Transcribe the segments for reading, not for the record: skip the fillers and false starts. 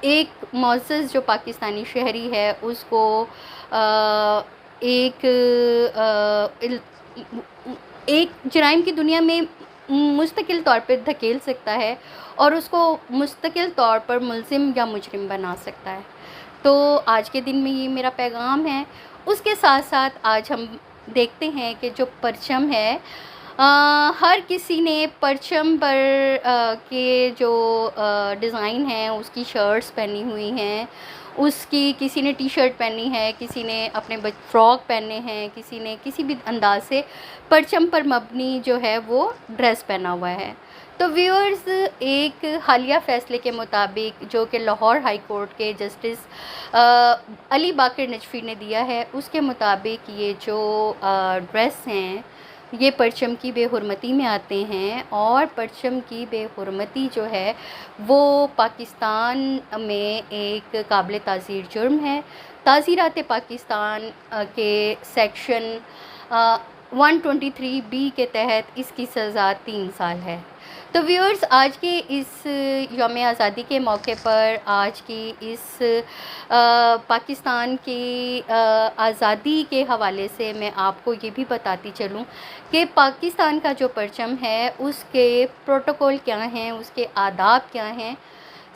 ایک معزز جو پاکستانی شہری ہے اس کو ایک ایک جرائم کی دنیا میں مستقل طور پہ دھکیل سکتا ہے اور اس کو مستقل طور پر ملزم یا مجرم بنا سکتا ہے. تو آج کے دن میں یہ میرا پیغام ہے. اس کے ساتھ ساتھ آج ہم دیکھتے ہیں کہ جو پرچم ہے، ہر کسی نے پرچم پر کے جو ڈیزائن ہیں اس کی شرٹس پہنی ہوئی ہیں، اس کی کسی نے ٹی شرٹ پہنی ہے، کسی نے اپنے فراک پہنے ہیں، کسی نے کسی بھی انداز سے پرچم پر مبنی جو ہے وہ ڈریس پہنا ہوا ہے. تو ویورز، ایک حالیہ فیصلے کے مطابق جو کہ لاہور ہائی کورٹ کے جسٹس علی باقر نجفی نے دیا ہے، اس کے مطابق یہ جو ڈریس ہیں یہ پرچم کی بے حرمتی میں آتے ہیں، اور پرچم کی بے حرمتی جو ہے وہ پاکستان میں ایک قابل تعزیر جرم ہے. تعزیرات پاکستان کے سیکشن 123B کے تحت اس کی سزا 3 سال ہے. تو ویورز، آج کے اس یوم آزادی کے موقع پر، آج کی اس پاکستان کی آزادی کے حوالے سے میں آپ کو یہ بھی بتاتی چلوں کہ پاکستان کا جو پرچم ہے اس کے پروٹوکول کیا ہیں، اس کے آداب کیا ہیں.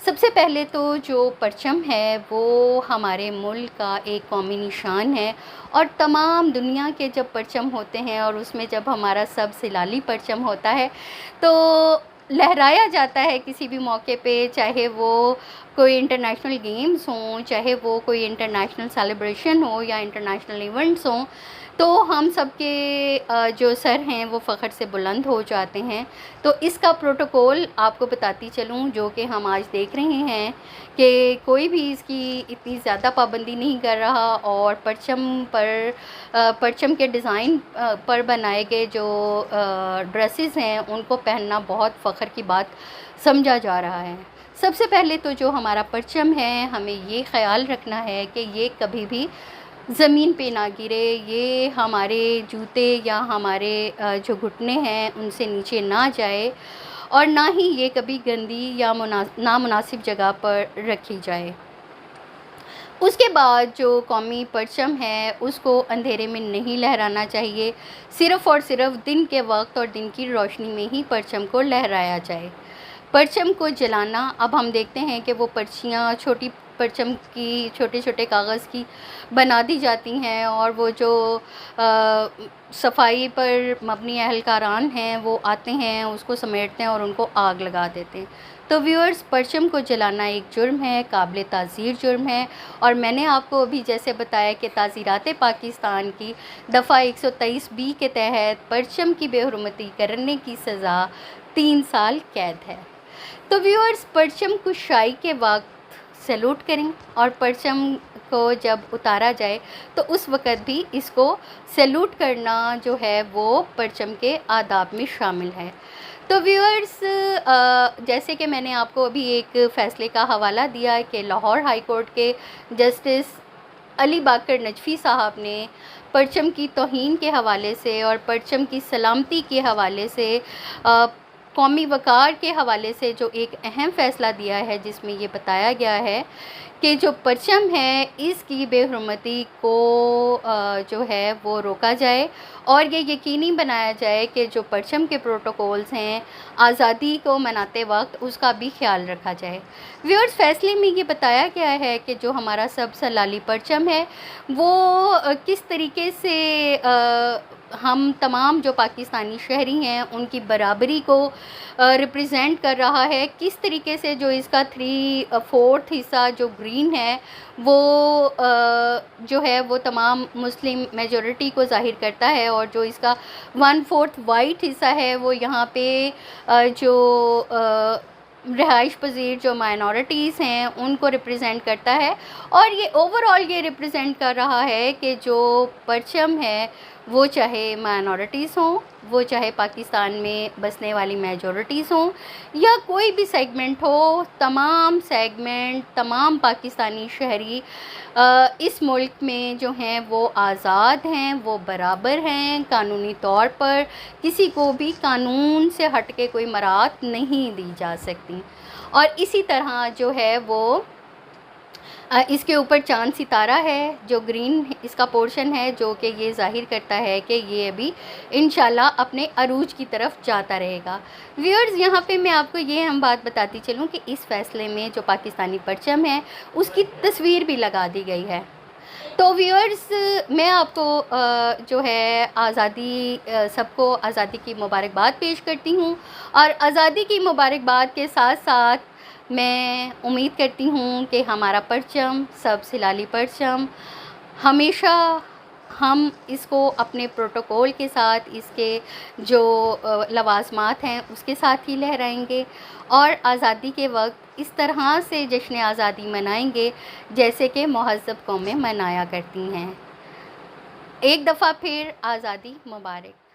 سب سے پہلے تو جو پرچم ہے وہ ہمارے ملک کا ایک قومی نشان ہے، اور تمام دنیا کے جب پرچم ہوتے ہیں اور اس میں جب ہمارا سب سلالی پرچم ہوتا ہے تو لہرایا جاتا ہے کسی بھی موقع پہ، چاہے وہ کوئی انٹرنیشنل گیمز ہوں، چاہے وہ کوئی انٹرنیشنل سیلیبریشن ہو یا انٹرنیشنل ایونٹس ہوں، تو ہم سب کے جو سر ہیں وہ فخر سے بلند ہو جاتے ہیں. تو اس کا پروٹوکول آپ کو بتاتی چلوں، جو کہ ہم آج دیکھ رہے ہیں کہ کوئی بھی اس کی اتنی زیادہ پابندی نہیں کر رہا، اور پرچم کے ڈیزائن پر بنائے گئے جو ڈریسز ہیں ان کو پہننا بہت فخر کی بات سمجھا جا رہا ہے. سب سے پہلے تو جو ہمارا پرچم ہے ہمیں یہ خیال رکھنا ہے کہ یہ کبھی بھی زمین پہ نہ گرے، یہ ہمارے جوتے یا ہمارے جو گھٹنے ہیں ان سے نیچے نہ جائے، اور نہ ہی یہ کبھی گندی یا نامناسب جگہ پر رکھی جائے. اس کے بعد جو قومی پرچم ہے اس کو اندھیرے میں نہیں لہرانا چاہیے، صرف اور صرف دن کے وقت اور دن کی روشنی میں ہی پرچم کو لہرایا جائے. پرچم کو جلانا، اب ہم دیکھتے ہیں کہ وہ پرچیاں چھوٹی پرچم کی چھوٹے چھوٹے کاغذ کی بنا دی جاتی ہیں، اور وہ جو صفائی پر مبنی اہلکاران ہیں وہ آتے ہیں، اس کو سمیٹتے ہیں اور ان کو آگ لگا دیتے ہیں. تو ویورز، پرچم کو جلانا ایک جرم ہے، قابل تعزیر جرم ہے، اور میں نے آپ کو ابھی جیسے بتایا کہ تعزیرات پاکستان کی دفعہ 123B کے تحت پرچم کی بے حرمتی کرنے کی سزا 3 سال قید ہے. تو ویورز، پرچم کشائی کے وقت سیلوٹ کریں، اور پرچم کو جب اتارا جائے تو اس وقت بھی اس کو سیلوٹ کرنا جو ہے وہ پرچم کے آداب میں شامل ہے. تو ویورز، جیسے کہ میں نے آپ کو ابھی ایک فیصلے کا حوالہ دیا کہ لاہور ہائی کورٹ کے جسٹس علی باقر نجفی صاحب نے پرچم کی توہین کے حوالے سے اور پرچم کی سلامتی کے حوالے سے، قومی وقار کے حوالے سے جو ایک اہم فیصلہ دیا ہے، جس میں یہ بتایا گیا ہے کہ جو پرچم ہے اس کی بے حرمتی کو جو ہے وہ روکا جائے، اور یہ یقینی بنایا جائے کہ جو پرچم کے پروٹوکولز ہیں آزادی کو مناتے وقت اس کا بھی خیال رکھا جائے. ویورز، فیصلے میں یہ بتایا گیا ہے کہ جو ہمارا سب سے لالی پرچم ہے وہ کس طریقے سے ہم تمام جو پاکستانی شہری ہیں ان کی برابری کو ریپریزینٹ کر رہا ہے، کس طریقے سے جو اس کا 3/4 حصہ جو گرین ہے وہ جو ہے وہ تمام مسلم میجورٹی کو ظاہر کرتا ہے، اور جو اس کا 1/4 وائٹ حصہ ہے وہ یہاں پہ جو رہائش پذیر جو مائنورٹیز ہیں ان کو ریپریزینٹ کرتا ہے. اور یہ اوور آل یہ ریپریزینٹ کر رہا ہے کہ جو پرچم ہے وہ چاہے مائنورٹیز ہوں، وہ چاہے پاکستان میں بسنے والی میجورٹیز ہوں، یا کوئی بھی سیگمنٹ ہو، تمام سیگمنٹ، تمام پاکستانی شہری اس ملک میں جو ہیں وہ آزاد ہیں، وہ برابر ہیں، قانونی طور پر کسی کو بھی قانون سے ہٹ کے کوئی مراعات نہیں دی جا سکتی. اور اسی طرح جو ہے وہ اس کے اوپر چاند ستارہ ہے جو گرین اس کا پورشن ہے، جو کہ یہ ظاہر کرتا ہے کہ یہ ابھی انشاءاللہ اپنے عروج کی طرف جاتا رہے گا۔ ویورز، یہاں پہ میں آپ کو یہ ہم بات بتاتی چلوں کہ اس فیصلے میں جو پاکستانی پرچم ہے اس کی تصویر بھی لگا دی گئی ہے۔ تو ویورز، میں آپ کو جو ہے آزادی سب کو آزادی کی مبارکباد پیش کرتی ہوں، اور آزادی کی مبارکباد کے ساتھ ساتھ میں امید کرتی ہوں کہ ہمارا پرچم، سبز ہلالی پرچم، ہمیشہ ہم اس کو اپنے پروٹوکول کے ساتھ، اس کے جو لوازمات ہیں اس کے ساتھ ہی لہرائیں گے، اور آزادی کے وقت اس طرح سے جشن آزادی منائیں گے جیسے کہ مہذب قومیں منایا کرتی ہیں۔ ایک دفعہ پھر آزادی مبارک۔